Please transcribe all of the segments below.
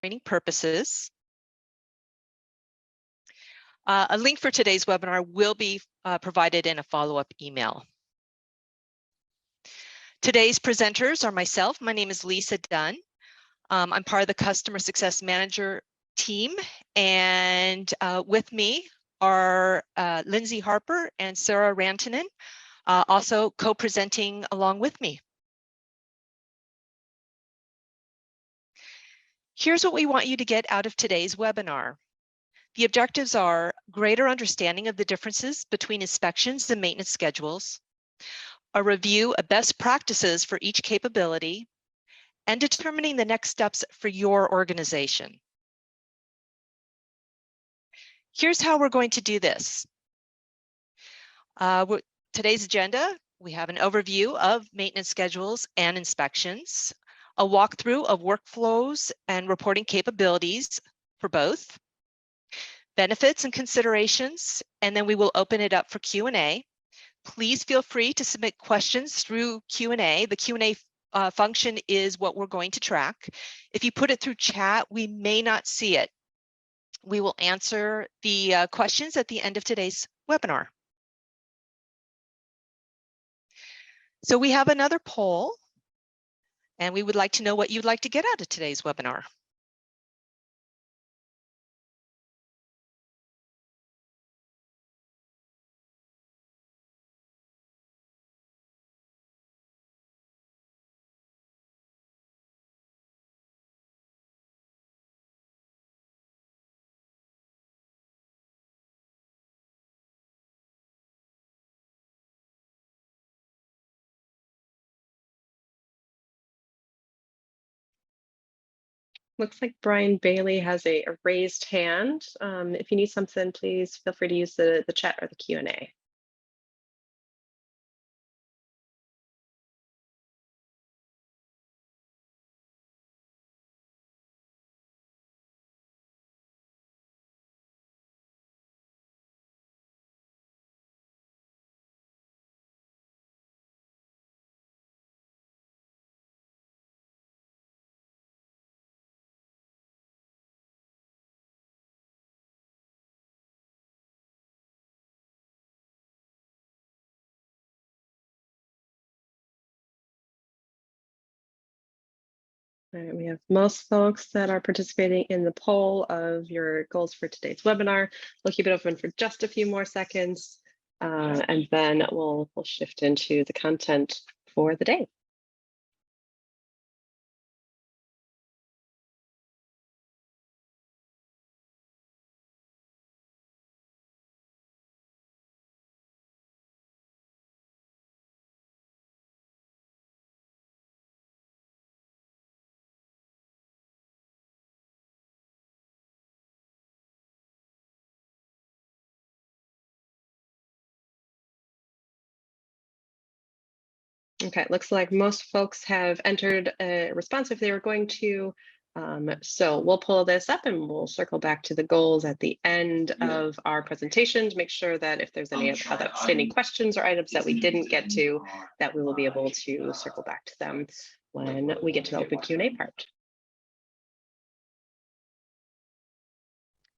training purposes. A link for today's webinar will be provided in a follow-up email. Today's presenters are myself. My name is Lisa Dunn. I'm part of the Customer Success Manager team, and with me are Lindsay Harper and Sarah Rantanen, also co-presenting along with me. Here's what we want you to get out of today's webinar. The objectives are greater understanding of the differences between inspections and maintenance schedules, a review of best practices for each capability, and determining the next steps for your organization. Here's how we're going to do this. Today's agenda, we have an overview of maintenance schedules and inspections, a walkthrough of workflows and reporting capabilities for both, benefits and considerations, and then we will open it up for Q&A. Please feel free to submit questions through Q&A. The Q&A function is what we're going to track. If you put it through chat, we may not see it. We will answer the questions at the end of today's webinar. So we have another poll, and we would like to know what you'd like to get out of today's webinar. Looks like Brian Bailey has a raised hand. If you need something, please feel free to use the chat or the Q&A. All right, we have most folks that are participating in the poll of your goals for today's webinar. We'll keep it open for just a few more seconds, and then we'll shift into the content for the day. Okay, it looks like most folks have entered a response if they were going to. So we'll pull this up and we'll circle back to the goals at the end of our presentation to make sure that if there's any other outstanding questions or items that we didn't get to, that we will be able to circle back to them when we get to the open Q&A part.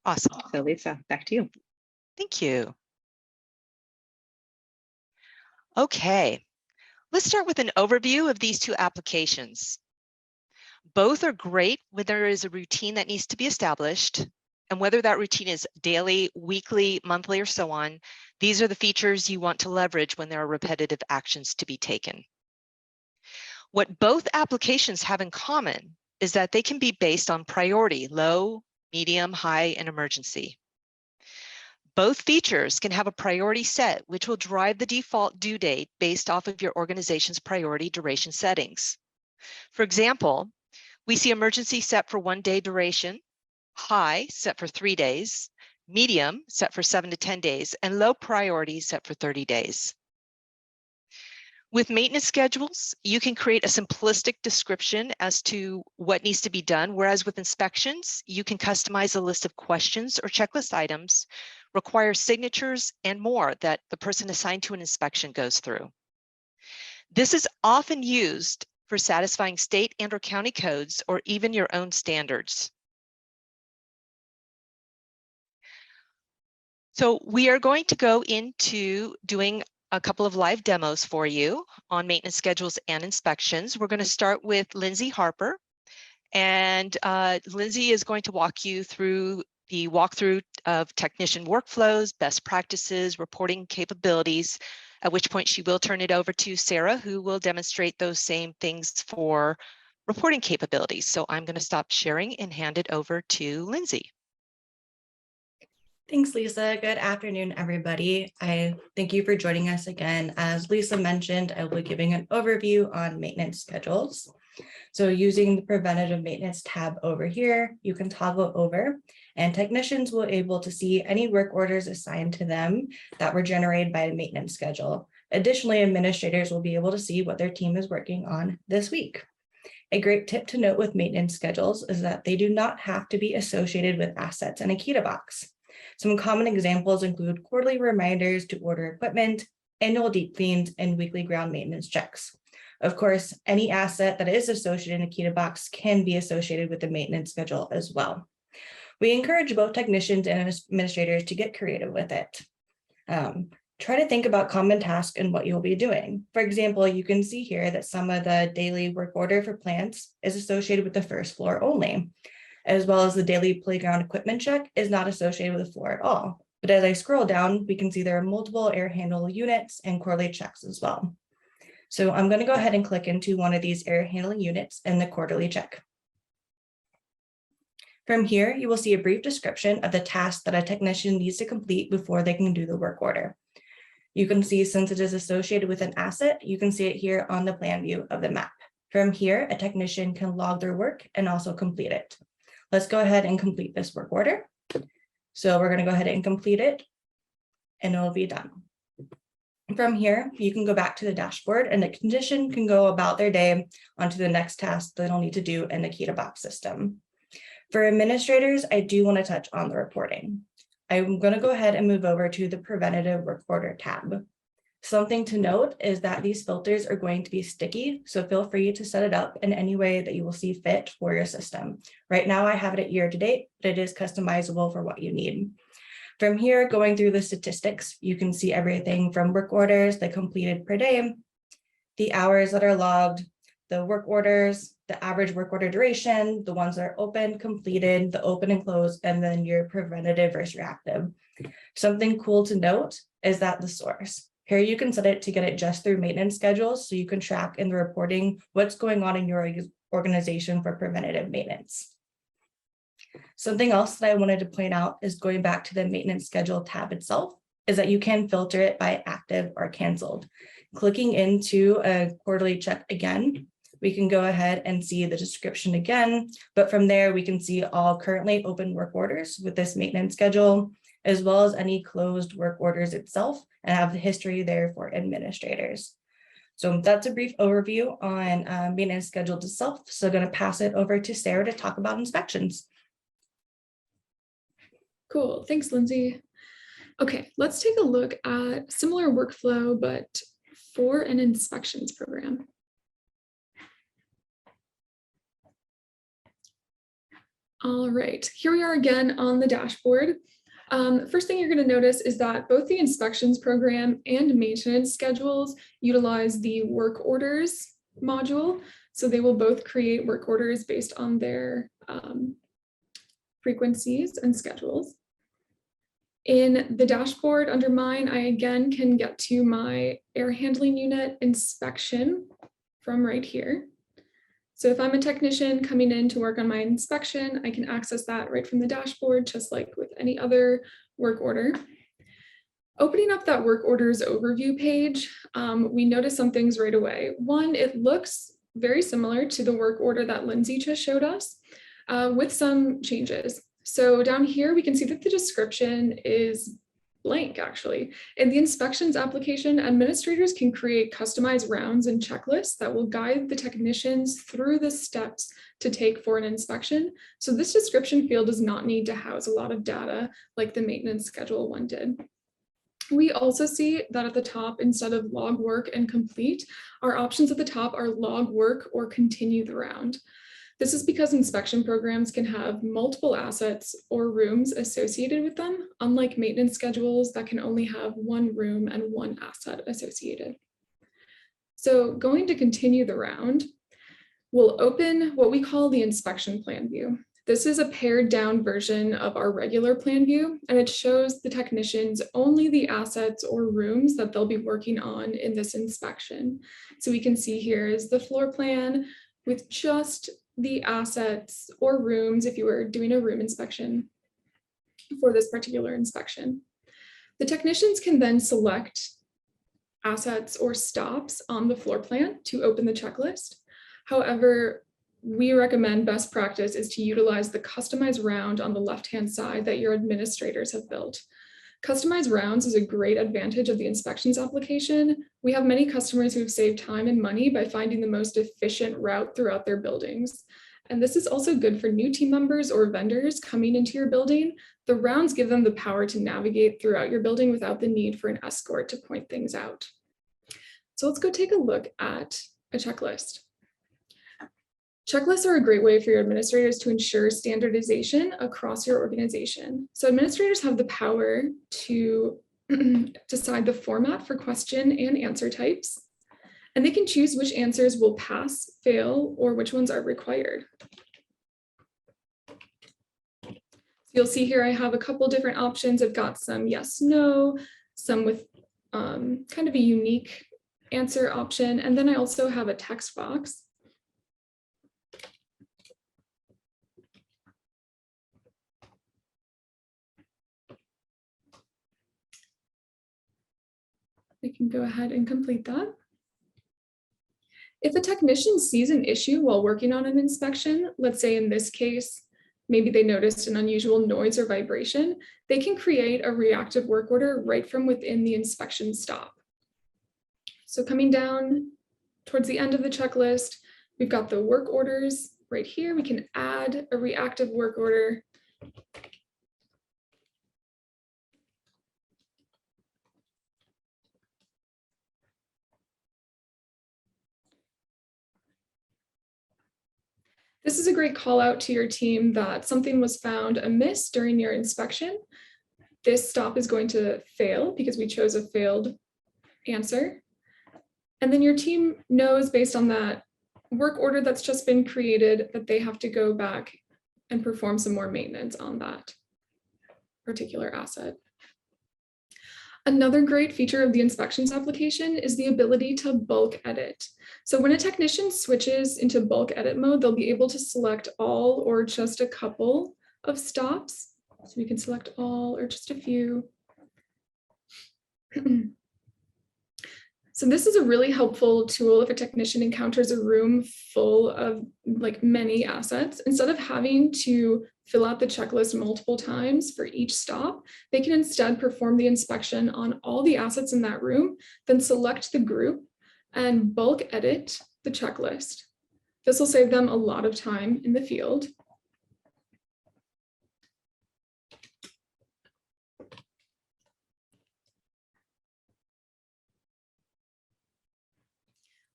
Awesome. So Lisa, back to you. Thank you. Okay. Let's start with an overview of these two applications. Both are great when there is a routine that needs to be established, and whether that routine is daily, weekly, monthly, or so on, these are the features you want to leverage when there are repetitive actions to be taken. What both applications have in common is that they can be based on priority, low, medium, high, and emergency. Both features can have a priority set, which will drive the default due date based off of your organization's priority duration settings. For example, we see emergency set for 1 day duration, high set for 3 days, medium set for 7 to 10 days, and low priority set for 30 days. With maintenance schedules, you can create a simplistic description as to what needs to be done, whereas with inspections, you can customize a list of questions or checklist items, require signatures, and more that the person assigned to an inspection goes through. This is often used for satisfying state and/or county codes or even your own standards. So we are going to go into doing a couple of live demos for you on maintenance schedules and inspections. We're going to start with Lindsay Harper, and Lindsay is going to walk you through the walkthrough of technician workflows, best practices, reporting capabilities, at which point she will turn it over to Sarah, who will demonstrate those same things for reporting capabilities. So I'm going to stop sharing and hand it over to Lindsay. Thanks, Lisa. Good afternoon, everybody. I thank you for joining us again. As Lisa mentioned, I will be giving an overview on maintenance schedules. So using the preventative maintenance tab over here, you can toggle over and technicians will be able to see any work orders assigned to them that were generated by the maintenance schedule. Additionally, administrators will be able to see what their team is working on this week. A great tip to note with maintenance schedules is that they do not have to be associated with assets in AkitaBox. Some common examples include quarterly reminders to order equipment, annual deep cleans, and weekly ground maintenance checks. Of course, any asset that is associated in AkitaBox can be associated with the maintenance schedule as well. We encourage both technicians and administrators to get creative with it. Try to think about common tasks and what you'll be doing. For example, you can see here that some of the daily work order for plants is associated with the first floor only, as well as the daily playground equipment check is not associated with the floor at all. But as I scroll down, we can see there are multiple air handle units and quarterly checks as well. So I'm going to go ahead and click into one of these air handling units and the quarterly check. From here, you will see a brief description of the task that a technician needs to complete before they can do the work order. You can see since it is associated with an asset, you can see it here on the plan view of the map. From here, a technician can log their work and also complete it. Let's go ahead and complete this work order. So we're going to go ahead and complete it and it'll be done. From here, you can go back to the dashboard and the technician can go about their day onto the next task that they'll need to do in the AkitaBox system. For administrators, I do want to touch on the reporting. I'm going to go ahead and move over to the preventative work order tab. Something to note is that these filters are going to be sticky, so feel free to set it up in any way that you will see fit for your system. Right now I have it at year to date, but it is customizable for what you need. From here, going through the statistics, you can see everything from work orders that completed per day, the hours that are logged, the work orders, the average work order duration, the ones that are open, completed, the open and closed, and then your preventative versus reactive. Something cool to note is that the source. Here you can set it to get it just through maintenance schedules so you can track in the reporting what's going on in your organization for preventative maintenance. Something else that I wanted to point out is going back to the maintenance schedule tab itself is that you can filter it by active or canceled. Clicking into a quarterly check again, we can go ahead and see the description again, but from there we can see all currently open work orders with this maintenance schedule, as well as any closed work orders itself and have the history there for administrators. So that's a brief overview on maintenance schedule itself. So I'm going to pass it over to Sarah to talk about inspections. Cool, thanks, Lindsay. Okay, let's take a look at similar workflow, but for an inspections program. All right, here we are again on the dashboard. First thing you're going to notice is that both the inspections program and maintenance schedules utilize the work orders module. So they will both create work orders based on their frequencies and schedules. In the dashboard under mine, I again can get to my air handling unit inspection from right here. So if I'm a technician coming in to work on my inspection, I can access that right from the dashboard, just like with any other work order. Opening up that work orders overview page, we notice some things right away. One, it looks very similar to the work order that Lindsay just showed us with some changes. So down here, we can see that the description is blank actually. In the inspections application, administrators can create customized rounds and checklists that will guide the technicians through the steps to take for an inspection. So this description field does not need to house a lot of data like the maintenance schedule one did. We also see that at the top, instead of log work and complete, our options at the top are log work or continue the round. This is because inspection programs can have multiple assets or rooms associated with them, unlike maintenance schedules that can only have one room and one asset associated. So going to continue the round, we'll open what we call the inspection plan view. This is a pared down version of our regular plan view, and it shows the technicians only the assets or rooms that they'll be working on in this inspection. So we can see here is the floor plan with just the assets or rooms if you were doing a room inspection for this particular inspection. The technicians can then select assets or stops on the floor plan to open the checklist. However, we recommend best practice is to utilize the customized round on the left-hand side that your administrators have built. Customized rounds is a great advantage of the inspections application. We have many customers who have saved time and money by finding the most efficient route throughout their buildings. And this is also good for new team members or vendors coming into your building. The rounds give them the power to navigate throughout your building without the need for an escort to point things out. So let's go take a look at a checklist. Checklists are a great way for your administrators to ensure standardization across your organization. So administrators have the power to decide the format for question and answer types, and they can choose which answers will pass, fail, or which ones are required. So you'll see here I have a couple different options. I've got some yes, no, some with kind of a unique answer option, and then I also have a text box. We can go ahead and complete that. If a technician sees an issue while working on an inspection, let's say in this case, maybe they noticed an unusual noise or vibration, they can create a reactive work order right from within the inspection stop. So coming down towards the end of the checklist, we've got the work orders right here. We can add a reactive work order. This is a great call out to your team that something was found amiss during your inspection. This stop is going to fail because we chose a failed answer. And then your team knows based on that work order that's just been created that they have to go back and perform some more maintenance on that particular asset. Another great feature of the inspections application is the ability to bulk edit. So when a technician switches into bulk edit mode, they'll be able to select all or just a couple of stops. So we can select all or just a few. So this is a really helpful tool if a technician encounters a room full of like many assets. Instead of having to fill out the checklist multiple times for each stop, they can instead perform the inspection on all the assets in that room, then select the group and bulk edit the checklist. This will save them a lot of time in the field.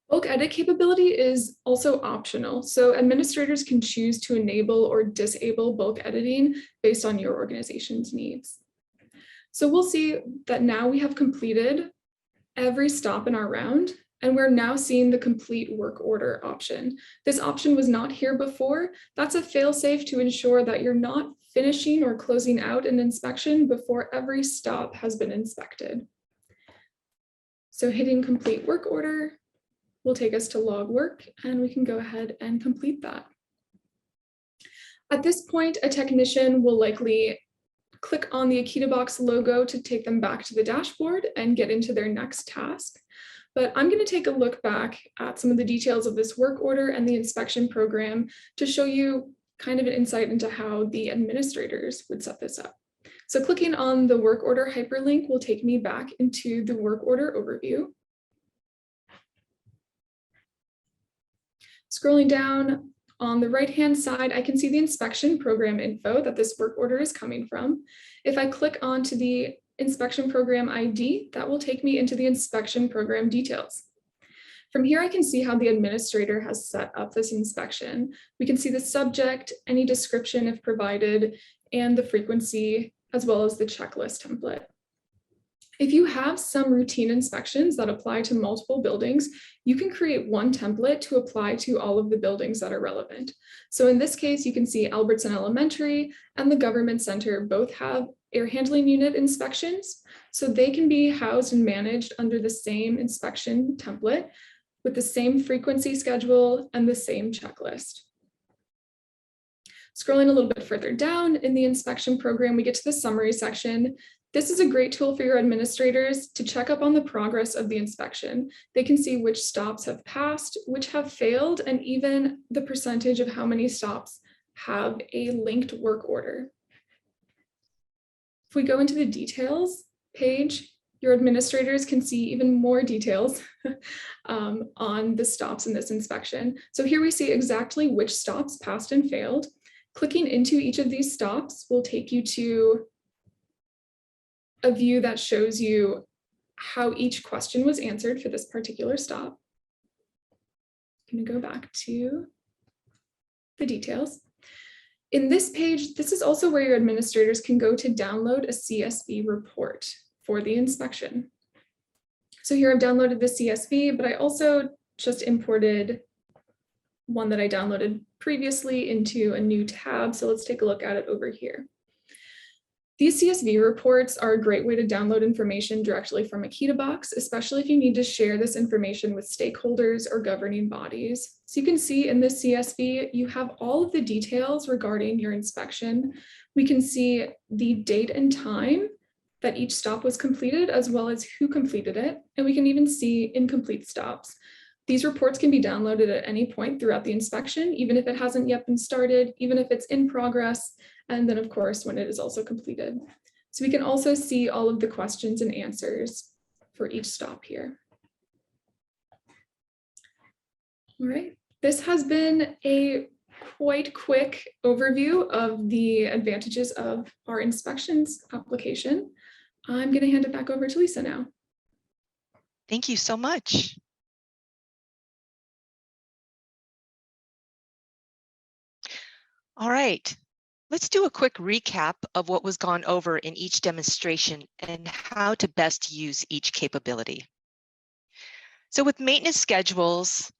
Bulk edit capability is also optional, so administrators can choose to enable or disable bulk editing based on your organization's needs. So we'll see that now we have completed every stop in our round, and we're now seeing the complete work order option. This option was not here before. That's a fail-safe to ensure that you're not finishing or closing out an inspection before every stop has been inspected. So hitting complete work order will take us to log work, and we can go ahead and complete that. At this point, a technician will likely click on the AkitaBox logo to take them back to the dashboard and get into their next task. But I'm going to take a look back at some of the details of this work order and the inspection program to show you kind of an insight into how the administrators would set this up. So clicking on the work order hyperlink will take me back into the work order overview. Scrolling down on the right-hand side, I can see the inspection program info that this work order is coming from. If I click onto the inspection program ID, that will take me into the inspection program details. From here, I can see how the administrator has set up this inspection. We can see the subject, any description if provided, and the frequency, as well as the checklist template. If you have some routine inspections that apply to multiple buildings, you can create one template to apply to all of the buildings that are relevant. So in this case, you can see Albertson Elementary and the Government Center both have air handling unit inspections. So they can be housed and managed under the same inspection template with the same frequency schedule and the same checklist. Scrolling a little bit further down in the inspection program, we get to the summary section. This is a great tool for your administrators to check up on the progress of the inspection. They can see which stops have passed, which have failed, and even the percentage of how many stops have a linked work order. If we go into the details page, your administrators can see even more details on the stops in this inspection. So here we see exactly which stops passed and failed. Clicking into each of these stops will take you to a view that shows you how each question was answered for this particular stop. I'm going to go back to the details. In this page, this is also where your administrators can go to download a CSV report for the inspection. So here I've downloaded the CSV, but I also just imported one that I downloaded previously into a new tab. So let's take a look at it over here. These CSV reports are a great way to download information directly from AkitaBox, especially if you need to share this information with stakeholders or governing bodies. So you can see in this CSV, you have all of the details regarding your inspection. We can see the date and time that each stop was completed, as well as who completed it. And we can even see incomplete stops. These reports can be downloaded at any point throughout the inspection, even if it hasn't yet been started, even if it's in progress, and then of course, when it is also completed. So we can also see all of the questions and answers for each stop here. All right, this has been a quite quick overview of the advantages of our inspections application. I'm going to hand it back over to Lisa now. Thank you so much. All right, let's do a quick recap of what was gone over in each demonstration and how to best use each capability. So with maintenance schedules,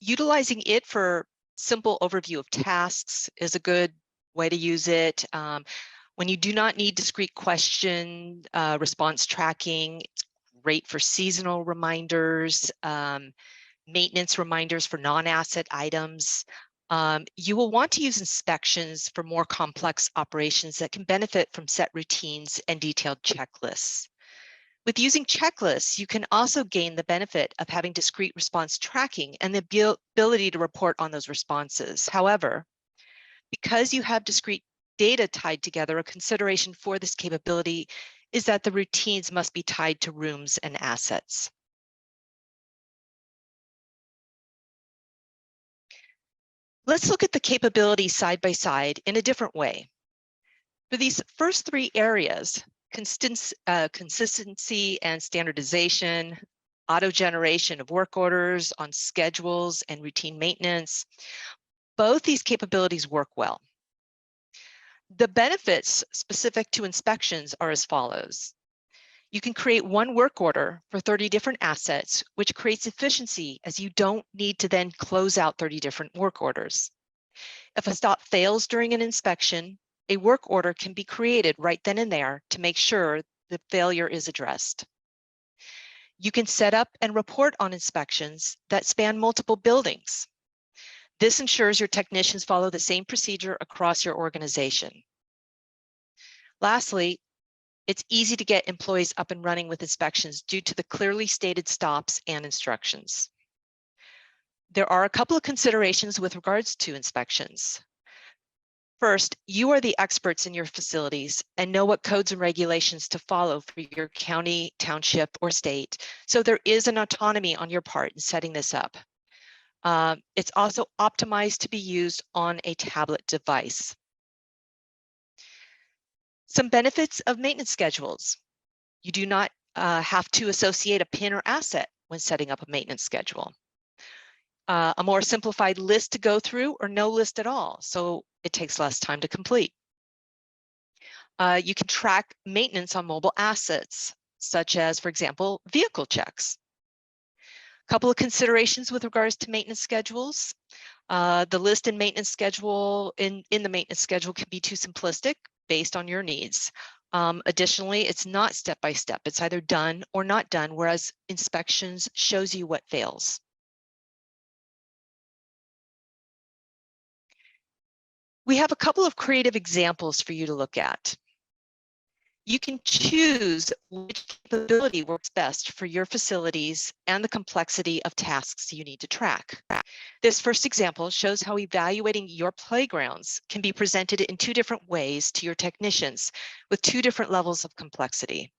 utilizing it for simple overview of tasks is a good way to use it. When you do not need discrete question response tracking, it's great for seasonal reminders, maintenance reminders for non-asset items. You will want to use inspections for more complex operations that can benefit from set routines and detailed checklists. With using checklists, you can also gain the benefit of having discrete response tracking and the ability to report on those responses. However, because you have discrete data tied together, a consideration for this capability is that the routines must be tied to rooms and assets. Let's look at the capabilities side by side in a different way. For these first three areas, consistency and standardization, auto-generation of work orders on schedules and routine maintenance, both these capabilities work well. The benefits specific to inspections are as follows. You can create one work order for 30 different assets, which creates efficiency as you don't need to then close out 30 different work orders. If a stop fails during an inspection, a work order can be created right then and there to make sure the failure is addressed. You can set up and report on inspections that span multiple buildings. This ensures your technicians follow the same procedure across your organization. Lastly, it's easy to get employees up and running with inspections due to the clearly stated stops and instructions. There are a couple of considerations with regards to inspections. First, you are the experts in your facilities and know what codes and regulations to follow for your county, township, or state. So there is an autonomy on your part in setting this up. It's also optimized to be used on a tablet device. Some benefits of maintenance schedules. You do not have to associate a pin or asset when setting up a maintenance schedule. A more simplified list to go through, or no list at all, so it takes less time to complete. You can track maintenance on mobile assets, such as, for example, vehicle checks. A couple of considerations with regards to maintenance schedules. The list and maintenance schedule in the maintenance schedule can be too simplistic based on your needs. Additionally, it's not step-by-step. It's either done or not done, whereas inspections shows you what fails. We have a couple of creative examples for you to look at. You can choose which capability works best for your facilities and the complexity of tasks you need to track. This first example shows how evaluating your playgrounds can be presented in two different ways to your technicians with two different levels of complexity.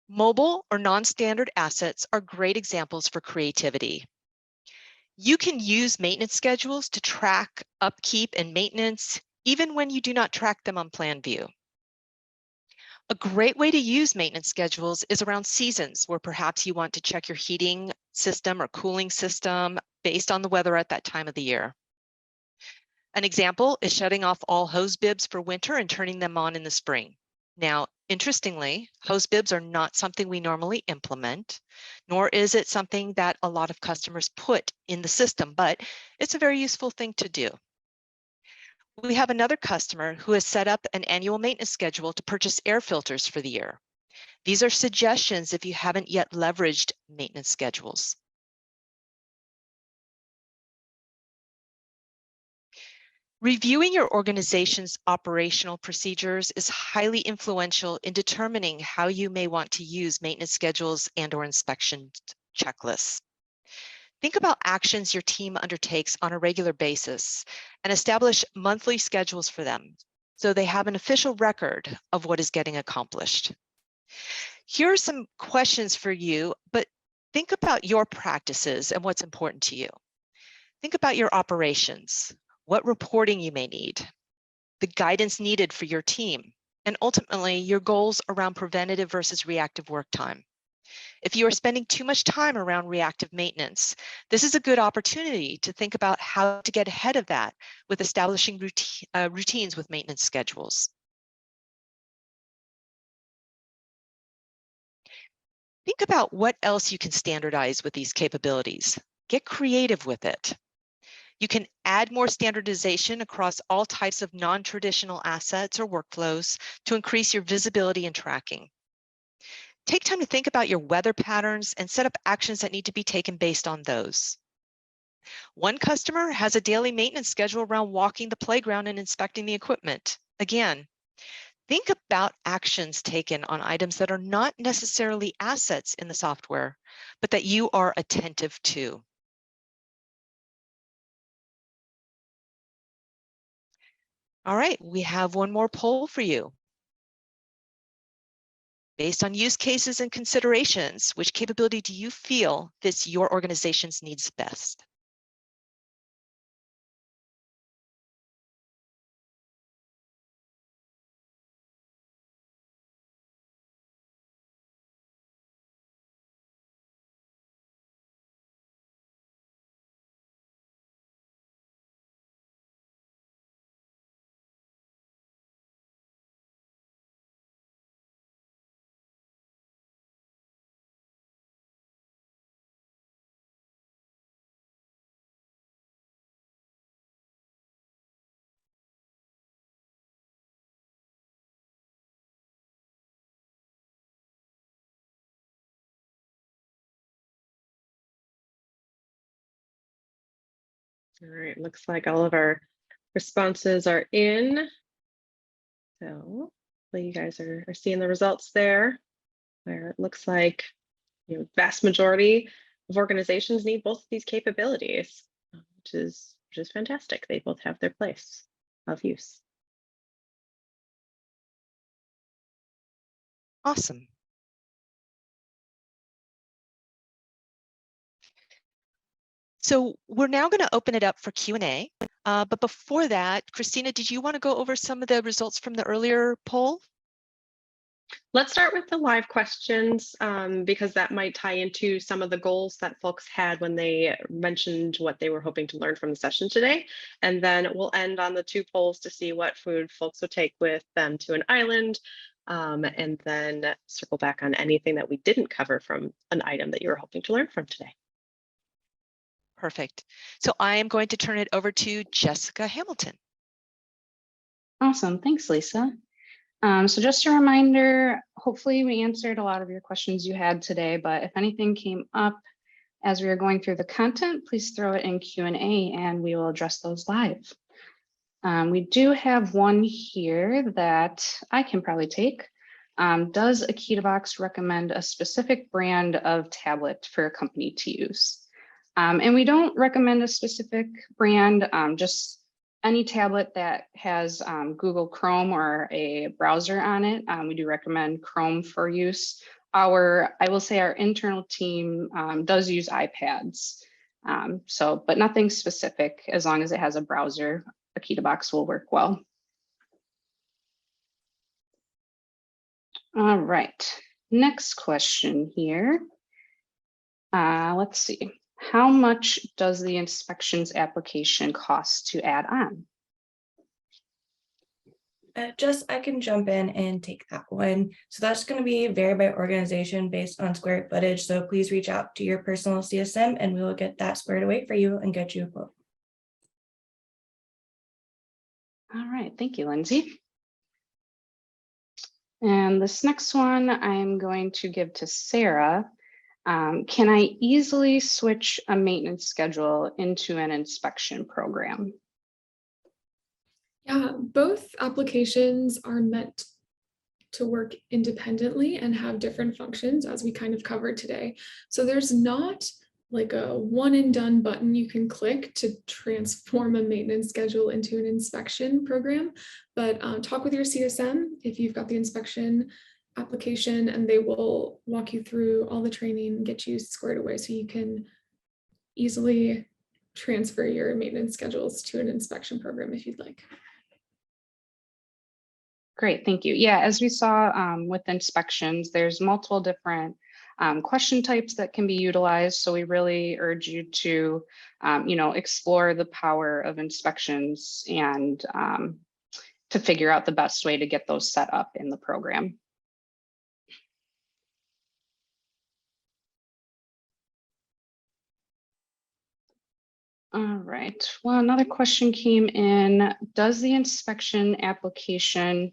Mobile or non-standard assets are great examples for creativity. You can use maintenance schedules to track upkeep and maintenance, even when you do not track them on plan view. A great way to use maintenance schedules is around seasons, where perhaps you want to check your heating system or cooling system based on the weather at that time of the year. An example is shutting off all hose bibs for winter and turning them on in the spring. Now, interestingly, hose bibs are not something we normally implement, nor is it something that a lot of customers put in the system, but it's a very useful thing to do. We have another customer who has set up an annual maintenance schedule to purchase air filters for the year. These are suggestions if you haven't yet leveraged maintenance schedules. Reviewing your organization's operational procedures is highly influential in determining how you may want to use maintenance schedules and/or inspection checklists. Think about actions your team undertakes on a regular basis and establish monthly schedules for them so they have an official record of what is getting accomplished. Here are some questions for you, but think about your practices and what's important to you. Think about your operations, what reporting you may need, the guidance needed for your team, and ultimately your goals around preventative versus reactive work time. If you are spending too much time around reactive maintenance, this is a good opportunity to think about how to get ahead of that with establishing routines with maintenance schedules. Think about what else you can standardize with these capabilities. Get creative with it. You can add more standardization across all types of non-traditional assets or workflows to increase your visibility and tracking. Take time to think about your weather patterns and set up actions that need to be taken based on those. One customer has a daily maintenance schedule around walking the playground and inspecting the equipment. Again, think about actions taken on items that are not necessarily assets in the software, but that you are attentive to. All right, we have one more poll for you. Based on use cases and considerations, which capability do you feel fits your organization's needs best? All right, looks like all of our responses are in. So hopefully you guys are seeing the results there, where it looks like vast majority of organizations need both of these capabilities, which is fantastic. They both have their place of use. Awesome. So we're now going to open it up for Q&A. But before that, Christina, did you want to go over some of the results from the earlier poll? Let's start with the live questions because that might tie into some of the goals that folks had when they mentioned what they were hoping to learn from the session today. And then we'll end on the 2 polls to see what food folks will take with them to an island, and then circle back on anything that we didn't cover from an item that you were hoping to learn from today. Perfect. So I am going to turn it over to Jessica Hamilton. Awesome. Thanks, Lisa. So just a reminder, hopefully we answered a lot of your questions you had today, but if anything came up as we were going through the content, please throw it in Q&A and we will address those live. We do have one here that I can probably take. Does AkitaBox recommend a specific brand of tablet for a company to use? And we don't recommend a specific brand, just any tablet that has Google Chrome or a browser on it. We do recommend Chrome for use. I will say our internal team does use iPads. But nothing specific. As long as it has a browser, AkitaBox will work well. All right, next question here. Let's see. How much does the inspections application cost to add on? I can jump in and take that one. So that's going to be vary by organization based on square footage. So please reach out to your personal CSM and we will get that squared away for you and get you a quote. All right, thank you, Lindsay. And this next one I'm going to give to Sarah. Can I easily switch a maintenance schedule into an inspection program? Yeah, both applications are meant to work independently and have different functions as we kind of covered today. So there's not like a one and done button you can click to transform a maintenance schedule into an inspection program, but talk with your CSM if you've got the inspection application and they will walk you through all the training, get you squared away so you can easily transfer your maintenance schedules to an inspection program if you'd like. Great, thank you. Yeah, as we saw with inspections, there's multiple different question types that can be utilized. So we really urge you to, explore the power of inspections and to figure out the best way to get those set up in the program. All right, well, another question came in. Does the inspection application,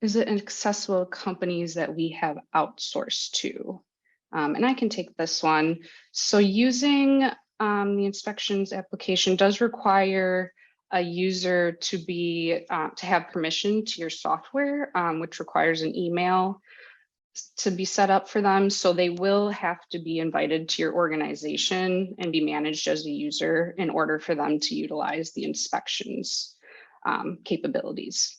is it accessible to companies that we have outsourced to? And I can take this one. So using the inspections application does require a user to have permission to your software, which requires an email to be set up for them. So they will have to be invited to your organization and be managed as a user in order for them to utilize the inspections capabilities.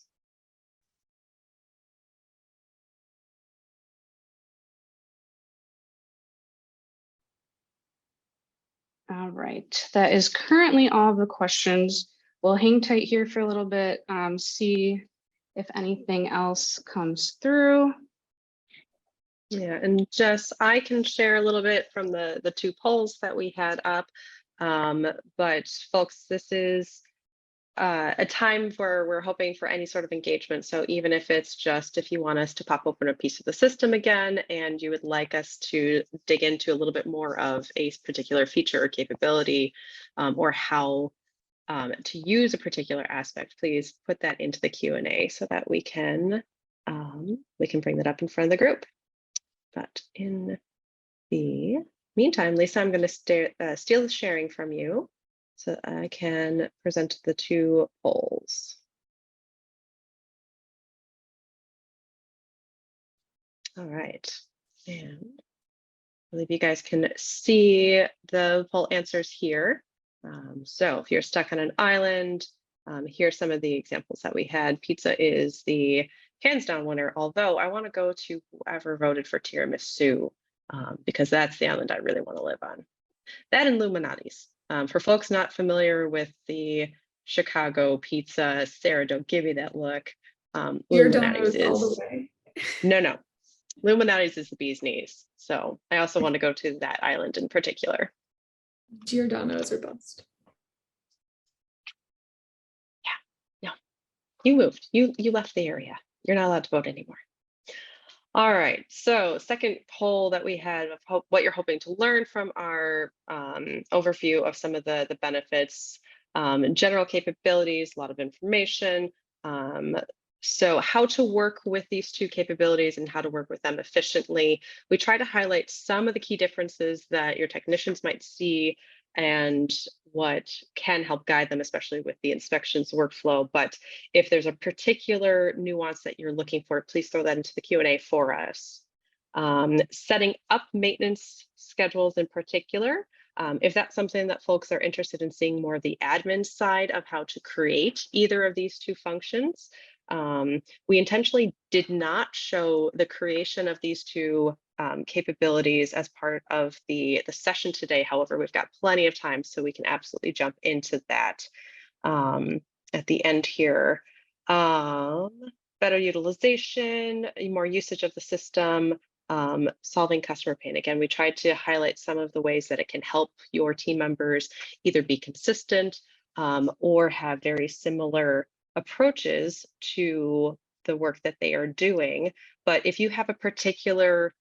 All right, that is currently all of the questions. We'll hang tight here for a little bit, see if anything else comes through. Yeah, and Jess, I can share a little bit from the 2 polls that we had up. But folks, this is a time where we're hoping for any sort of engagement. So even if it's just if you want us to pop open a piece of the system again and you would like us to dig into a little bit more of a particular feature or capability, or how to use a particular aspect, please put that into the Q&A so that we can bring that up in front of the group. But in the meantime, Lisa, I'm going to steal the sharing from you so I can present the 2 polls. All right, and I believe you guys can see the poll answers here. So if you're stuck on an island, here's some of the examples that we had. Pizza is the hands down winner, although I want to go to whoever voted for tiramisu because that's the island I really want to live on. That and Illuminati's. For folks not familiar with the Chicago pizza, Sarah, don't give me that look. Giordano's all the way. No. Illuminati's is the bee's knees. So I also want to go to that island in particular. Giordano's are bust. Yeah, no, you moved. You left the area. You're not allowed to vote anymore. All right, so second poll that we had of what you're hoping to learn from our overview of some of the benefits, general capabilities, a lot of information. So how to work with these two capabilities and how to work with them efficiently. We try to highlight some of the key differences that your technicians might see and what can help guide them, especially with the inspections workflow. But if there's a particular nuance that you're looking for, please throw that into the Q&A for us. Setting up maintenance schedules in particular, if that's something that folks are interested in seeing more of the admin side of how to create either of these two functions. We intentionally did not show the creation of these two capabilities as part of the session today. However, we've got plenty of time, so we can absolutely jump into that at the end here. Better utilization, more usage of the system, solving customer pain. Again, we tried to highlight some of the ways that it can help your team members either be consistent or have very similar approaches to the work that they are doing. But if you have a particular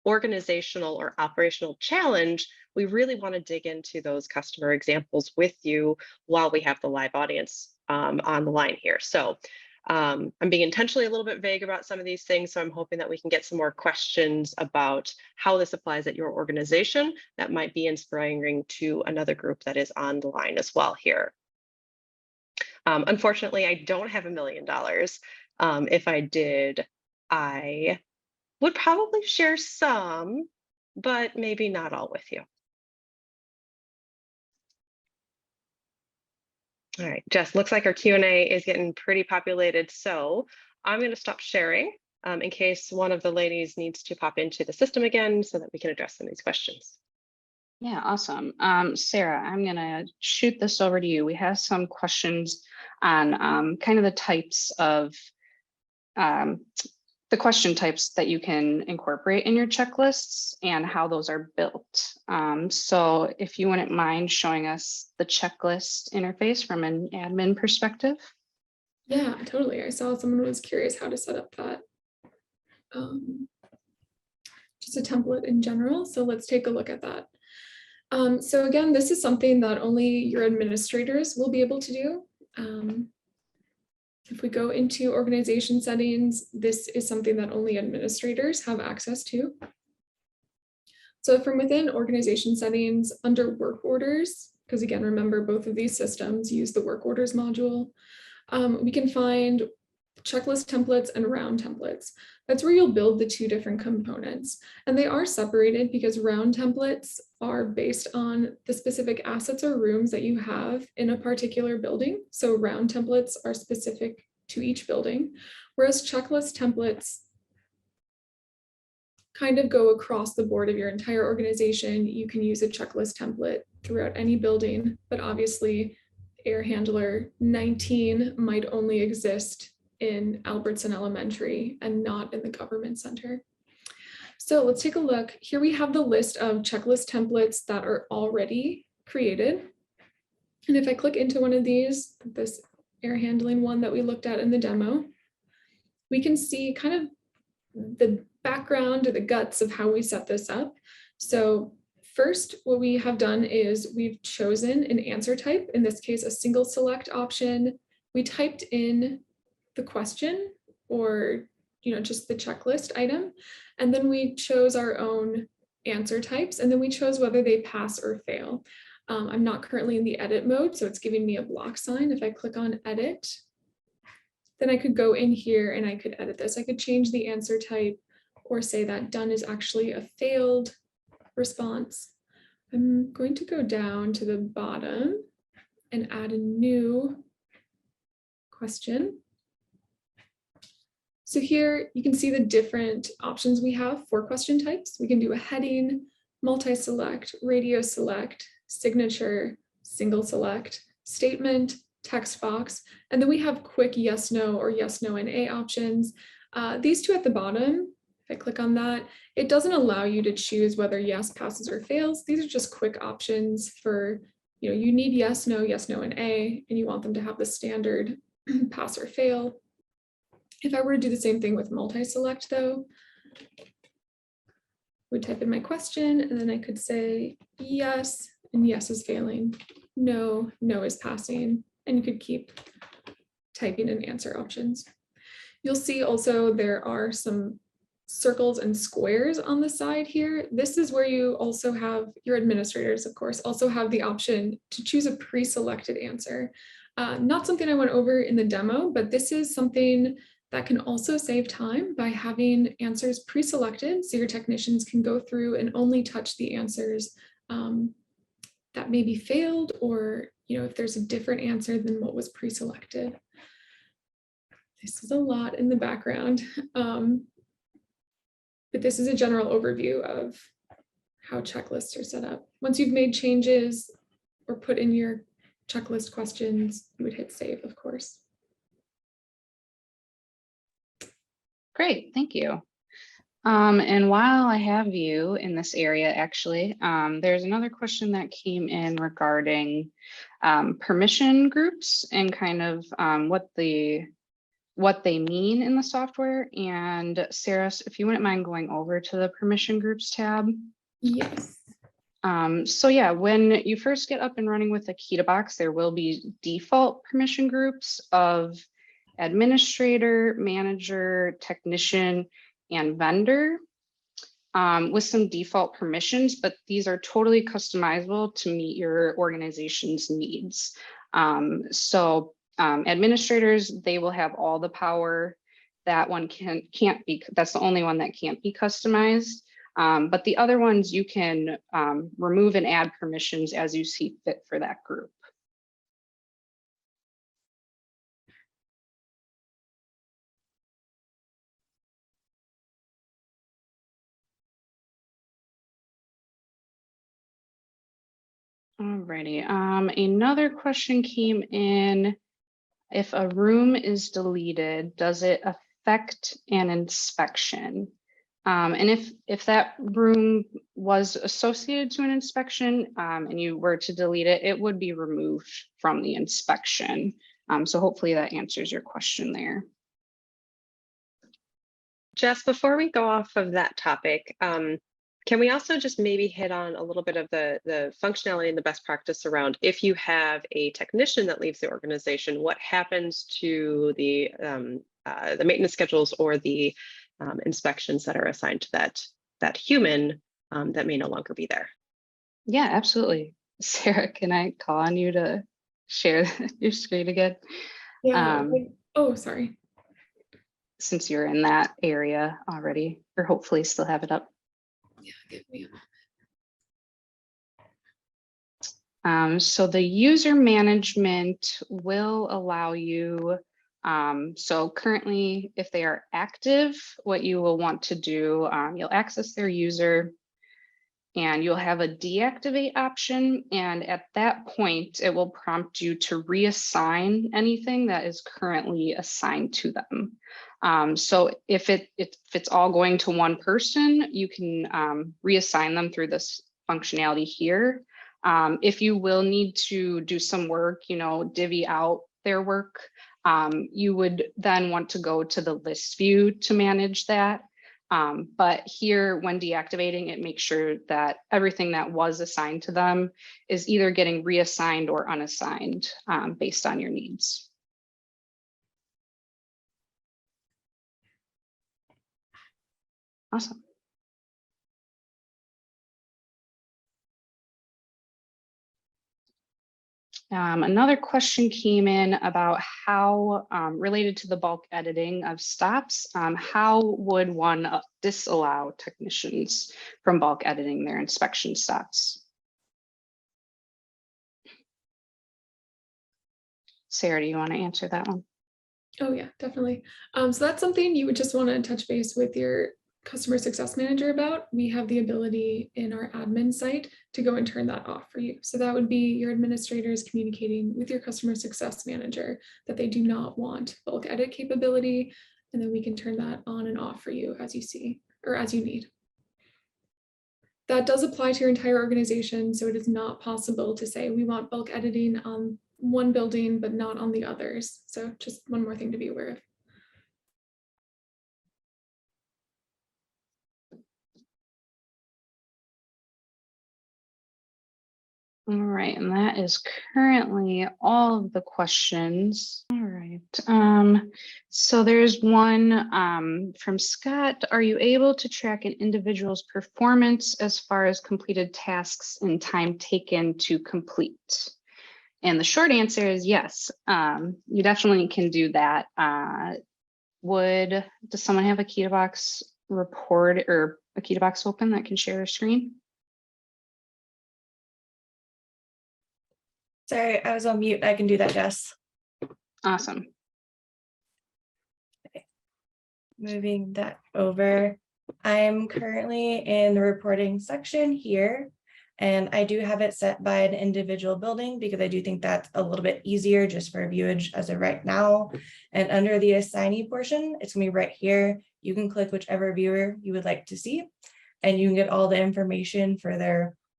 organizational or operational challenge, we really want to dig into those customer examples with you while we have the live audience on the line here. So I'm being intentionally a little bit vague about some of these things, so I'm hoping that we can get some more questions about how this applies at your organization that might be inspiring to another group that is on the line as well here. Unfortunately, I don't have $1 million. If I did, I would probably share some, but maybe not all with you. All right, Jess, looks like our Q&A is getting pretty populated, so I'm going to stop sharing in case one of the ladies needs to pop into the system again so that we can address some of these questions. Yeah, awesome. Sarah, I'm gonna shoot this over to you. We have some questions on kind of the types of the question types that you can incorporate in your checklists and how those are built. So if you wouldn't mind showing us the checklist interface from an admin perspective. Yeah, totally. I saw someone was curious how to set up that. Just a template in general. So let's take a look at that. So again, this is something that only your administrators will be able to do. If we go into organization settings, this is something that only administrators have access to. So from within organization settings under work orders, because again, remember both of these systems use the work orders module, we can find checklist templates and round templates. That's where you'll build the two different components. And they are separated because round templates are based on the specific assets or rooms that you have in a particular building. So round templates are specific to each building, whereas checklist templates kind of go across the board of your entire organization. You can use a checklist template throughout any building, but obviously air handler 19 might only exist in Albertson Elementary and not in the government center. So let's take a look. Here we have the list of checklist templates that are already created. And if I click into one of these, this air handling one that we looked at in the demo, we can see kind of the background or the guts of how we set this up. So first, what we have done is we've chosen an answer type, in this case, a single select option. We typed in the question or just the checklist item, and then we chose our own answer types, and then we chose whether they pass or fail. I'm not currently in the edit mode, so it's giving me a block sign. If I click on edit, then I could go in here and I could edit this. I could change the answer type or say that done is actually a failed response. I'm going to go down to the bottom and add a new question. So here you can see the different options we have for question types. We can do a heading, multi-select, radio select, signature, single select, statement, text box, and then we have quick yes, no, or yes, no, and A options. These two at the bottom, if I click on that, it doesn't allow you to choose whether yes passes or fails. These are just quick options for, you need yes, no, and A, and you want them to have the standard pass or fail. If I were to do the same thing with multi-select though, would type in my question and then I could say yes, and yes is failing, no, no is passing, and you could keep typing in answer options. You'll see also there are some circles and squares on the side here. This is where you also have your administrators, of course, also have the option to choose a pre-selected answer. Not something I went over in the demo, but this is something that can also save time by having answers pre-selected, so your technicians can go through and only touch the answers that maybe failed, or if there's a different answer than what was pre-selected. This is a lot in the background, but this is a general overview of how checklists are set up. Once you've made changes or put in your checklist questions, you would hit save, of course. Great, thank you. And while I have you in this area, actually, there's another question that came in regarding permission groups and kind of what they mean in the software. And Sarah, if you wouldn't mind going over to the permission groups tab. Yes. So yeah, when you first get up and running with AkitaBox, there will be default permission groups of administrator, manager, technician, and vendor with some default permissions, but these are totally customizable to meet your organization's needs. Administrators, they will have all the power. That one can't be, that's the only one that can't be customized. But the other ones you can remove and add permissions as you see fit for that group. Alrighty, another question came in. If a room is deleted, does it affect an inspection? And if that room was associated to an inspection and you were to delete it, it would be removed from the inspection. So hopefully that answers your question there. Jess, before we go off of that topic, can we also just maybe hit on a little bit of the functionality and the best practice around if you have a technician that leaves the organization, what happens to the maintenance schedules or the inspections that are assigned to that human that may no longer be there? Yeah, absolutely. Sarah, can I call on you to share your screen again? Yeah. Oh, sorry. Since you're in that area already, or hopefully still have it up. Yeah, give me a moment. So the user management will allow you, so currently if they are active, what you will want to do, you'll access their user and you'll have a deactivate option. And at that point, it will prompt you to reassign anything that is currently assigned to them. So if it's all going to one person, you can reassign them through this functionality here. If you will need to do some work, divvy out their work, you would then want to go to the list view to manage that. But here, when deactivating, it makes sure that everything that was assigned to them is either getting reassigned or unassigned based on your needs. Awesome. Another question came in about how, related to the bulk editing of stops, how would one disallow technicians from bulk editing their inspection stops? Sarah, do you want to answer that one? Oh yeah, definitely. So that's something you would just want to touch base with your customer success manager about, we have the ability in our admin site to go and turn that off for you. So that would be your administrators communicating with your customer success manager that they do not want bulk edit capability. And then we can turn that on and off for you as you see, or as you need. That does apply to your entire organization. So it is not possible to say we want bulk editing on one building, but not on the others. So just one more thing to be aware of. All right, and that is currently all of the questions. All right, so there's one from Scott. Are you able to track an individual's performance as far as completed tasks and time taken to complete? And the short answer is yes, you definitely can do that. Does someone have AkitaBox report or AkitaBox open that can share their screen? Sorry, I was on mute. I can do that, Jess. Awesome. Okay. Moving that over. I'm currently in the reporting section here, and I do have it set by an individual building because I do think that's a little bit easier just for viewage as of right now. And under the assignee portion, it's gonna be right here. You can click whichever viewer you would like to see, and you can get all the information for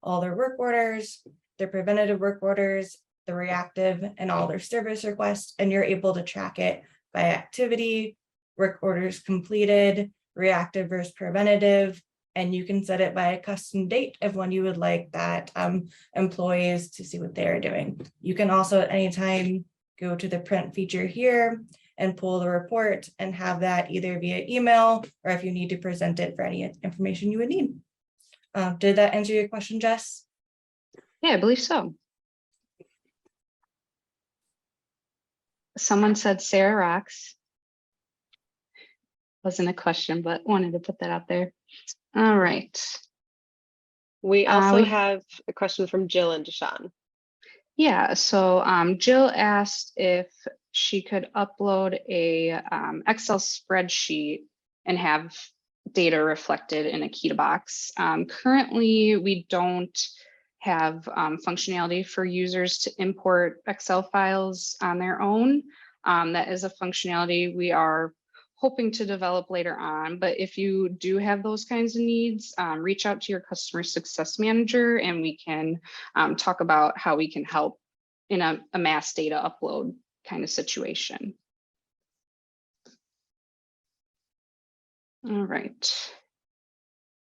all their work orders, their preventative work orders, the reactive, and all their service requests, and you're able to track it by activity, work orders completed, reactive versus preventative, and you can set it by a custom date of when you would like that employees to see what they're doing. You can also at any time go to the print feature here and pull the report and have that either via email or if you need to present it for any information you would need. Did that answer your question, Jess? Yeah, I believe so. Someone said Sarah rocks. Wasn't a question, but wanted to put that out there. All right. We also have a question from Jill and Deshawn. Yeah, so Jill asked if she could upload a Excel spreadsheet and have data reflected in AkitaBox. Currently, we don't have functionality for users to import Excel files on their own. That is a functionality we are hoping to develop later on, but if you do have those kinds of needs, reach out to your customer success manager and we can talk about how we can help in a mass data upload kind of situation. All right.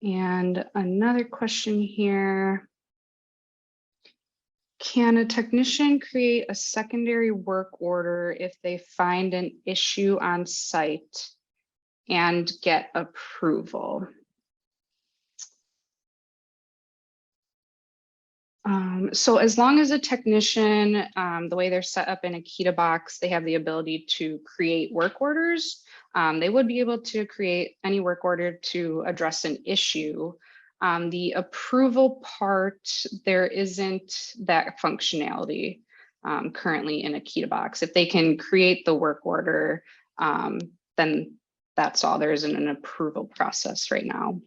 And another question here. Can a technician create a secondary work order if they find an issue on site and get approval? So as long as a technician, the way they're set up in AkitaBox, they have the ability to create work orders. They would be able to create any work order to address an issue. The approval part, there isn't that functionality currently in AkitaBox. If they can create the work order, then that's all. There isn't an approval process right now.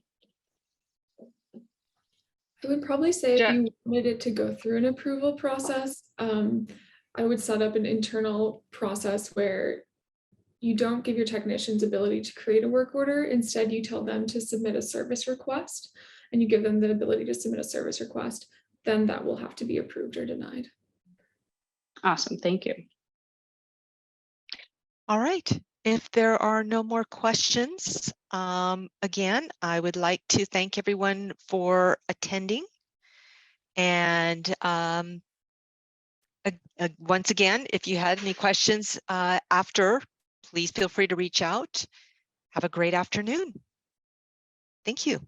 I would probably say if you wanted it to go through an approval process, I would set up an internal process where you don't give your technicians ability to create a work order. Instead, you tell them to submit a service request and you give them the ability to submit a service request. Then that will have to be approved or denied. Awesome, thank you. All right, if there are no more questions, again, I would like to thank everyone for attending. And once again, if you had any questions after, please feel free to reach out. Have a great afternoon. Thank you.